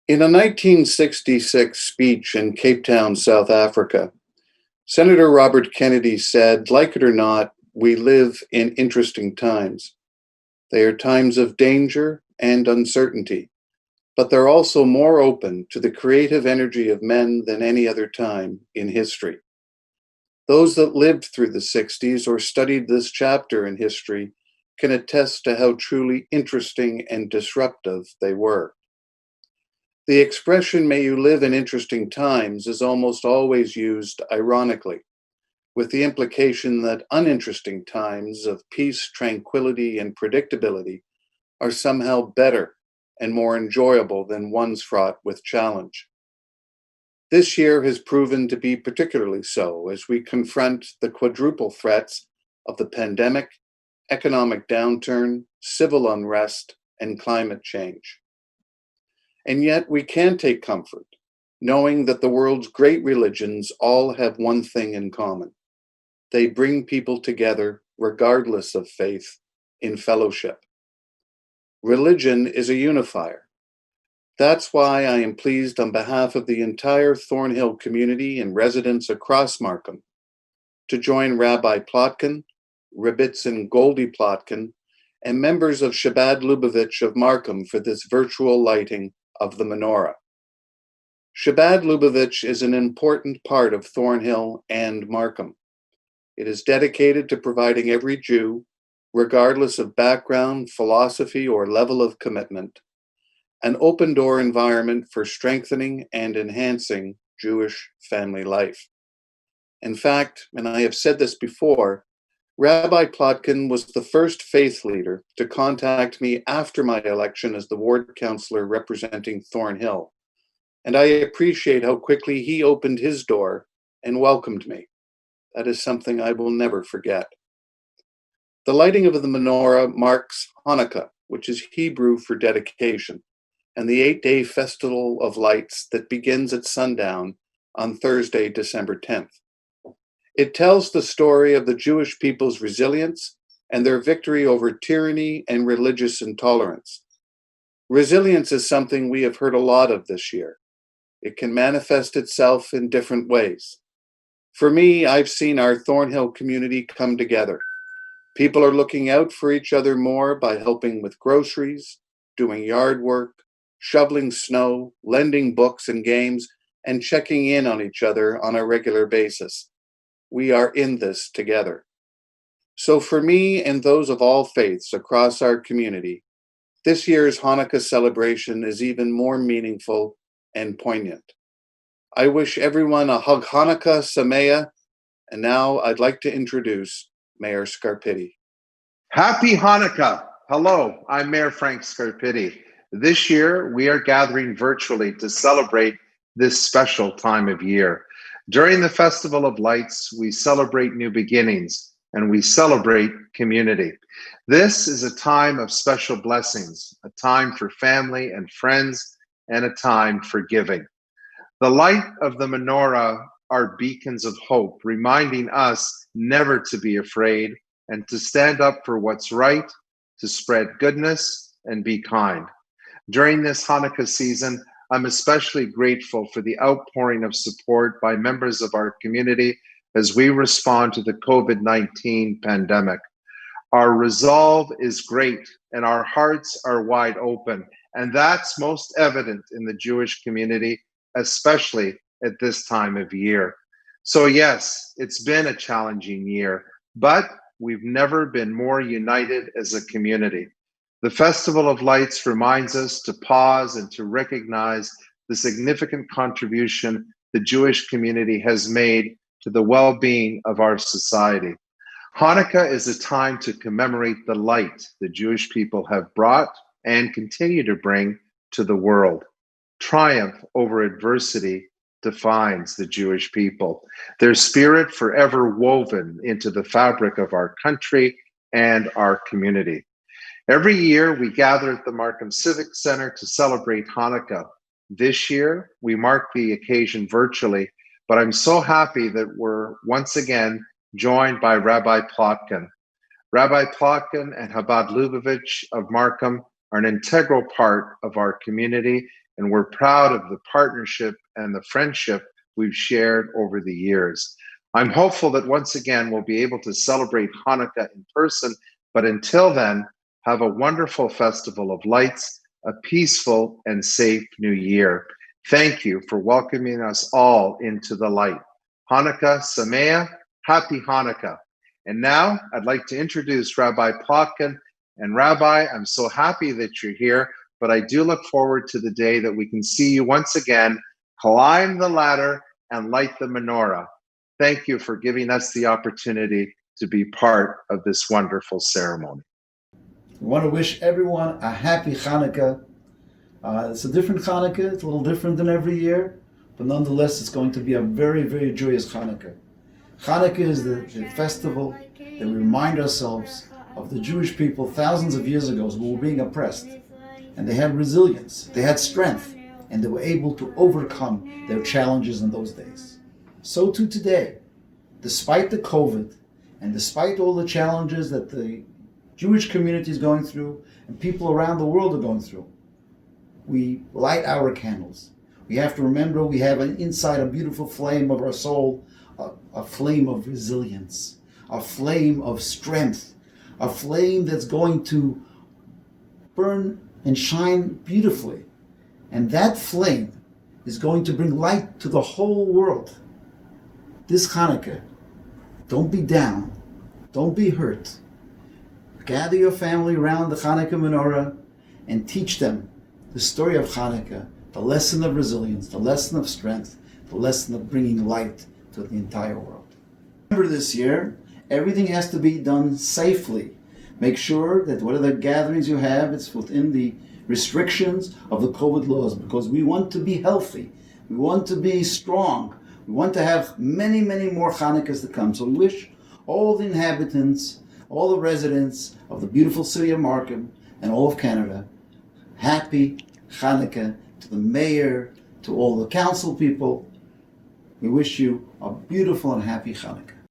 In a 1966 speech in Cape Town, South Africa, Senator Robert Kennedy said, "Like it or not, we live in interesting times. They are times of danger and uncertainty, but they're also more open to the creative energy of men than any other time in history." Those that lived through the 60s or studied this chapter in history can attest to how truly interesting and disruptive they were. The expression, "may you live in interesting times," is almost always used ironically, with the implication that uninteresting times of peace, tranquility, and predictability are somehow better and more enjoyable than ones fraught with challenge. This year has proven to be particularly so as we confront the quadruple threats of the pandemic, economic downturn, civil unrest, and climate change. And yet we can take comfort knowing that the world's great religions all have one thing in common. They bring people together, regardless of faith, in fellowship. Religion is a unifier. That's why I am pleased on behalf of the entire Thornhill community and residents across Markham to join Rabbi Plotkin, Rebbitzin Goldie Plotkin, and members of Chabad Lubavitch of Markham for this virtual lighting of the menorah. Chabad Lubavitch is an important part of Thornhill and Markham. It is dedicated to providing every Jew, regardless of background, philosophy, or level of commitment, an open-door environment for strengthening and enhancing Jewish family life. In fact, and I have said this before, Rabbi Plotkin was the first faith leader to contact me after my election as the ward counselor representing Thornhill, and I appreciate how quickly he opened his door and welcomed me. That is something I will never forget. The lighting of the menorah marks Hanukkah, which is Hebrew for dedication, and the 8-day festival of lights that begins at sundown on Thursday, December 10th. It tells the story of the Jewish people's resilience and their victory over tyranny and religious intolerance. Resilience is something we have heard a lot of this year. It can manifest itself in different ways. For me, I've seen our Thornhill community come together. People are looking out for each other more by helping with groceries, doing yard work, shoveling snow, lending books and games, and checking in on each other on a regular basis. We are in this together. So for me and those of all faiths across our community, this year's Hanukkah celebration is even more meaningful and poignant. I wish everyone a Hag Hanukkah Sameach, and now I'd like to introduce Mayor Scarpitti. Happy Hanukkah. Hello, I'm Mayor Frank Scarpitti. This year, we are gathering virtually to celebrate this special time of year. During the Festival of Lights, we celebrate new beginnings and we celebrate community. This is a time of special blessings, a time for family and friends, and a time for giving. The light of the menorah are beacons of hope, reminding us never to be afraid and to stand up for what's right, to spread goodness and be kind. During this Hanukkah season, I'm especially grateful for the outpouring of support by members of our community as we respond to the COVID-19 pandemic. Our resolve is great and our hearts are wide open, and that's most evident in the Jewish community, especially at this time of year. So yes, it's been a challenging year, but we've never been more united as a community. The Festival of Lights reminds us to pause and to recognize the significant contribution the Jewish community has made to the well-being of our society. Hanukkah is a time to commemorate the light the Jewish people have brought and continue to bring to the world. Triumph over adversity defines the Jewish people, their spirit forever woven into the fabric of our country and our community. Every year, we gather at the Markham Civic Center to celebrate Hanukkah. This year, we mark the occasion virtually, but I'm so happy that we're once again joined by Rabbi Plotkin. Rabbi Plotkin and Chabad Lubavitch of Markham are an integral part of our community, and we're proud of the partnership and the friendship we've shared over the years. I'm hopeful that once again we'll be able to celebrate Hanukkah in person, but until then, have a wonderful festival of lights, a peaceful and safe new year. Thank you for welcoming us all into the light. Hanukkah Sameach, Happy Hanukkah. And now I'd like to introduce Rabbi Plotkin. And Rabbi, I'm so happy that you're here, but I do look forward to the day that we can see you once again, climb the ladder and light the menorah. Thank you for giving us the opportunity to be part of this wonderful ceremony. I want to wish everyone a happy Chanukah. It's a different Chanukah. It's a little different than every year, but nonetheless, it's going to be a very, very joyous Chanukah. Chanukah is the festival that we remind ourselves of the Jewish people thousands of years ago who were being oppressed. And they had resilience, they had strength, and they were able to overcome their challenges in those days. So too today, despite the COVID, and despite all the challenges that the Jewish community is going through, and people around the world are going through, we light our candles. We have to remember we have inside a beautiful flame of our soul, a flame of resilience, a flame of strength, a flame that's going to burn and shine beautifully. And that flame is going to bring light to the whole world. This Hanukkah, don't be down, don't be hurt. Gather your family around the Hanukkah menorah and teach them the story of Hanukkah, the lesson of resilience, the lesson of strength, the lesson of bringing light to the entire world. Remember this year, everything has to be done safely. Make sure that whatever gatherings you have, it's within the restrictions of the COVID laws, because we want to be healthy, we want to be strong, we want to have many, many more Hanukkahs to come. So we wish all the inhabitants, all the residents of the beautiful city of Markham and all of Canada, happy Hanukkah. To the mayor, to all the council people, we wish you a beautiful and happy Hanukkah.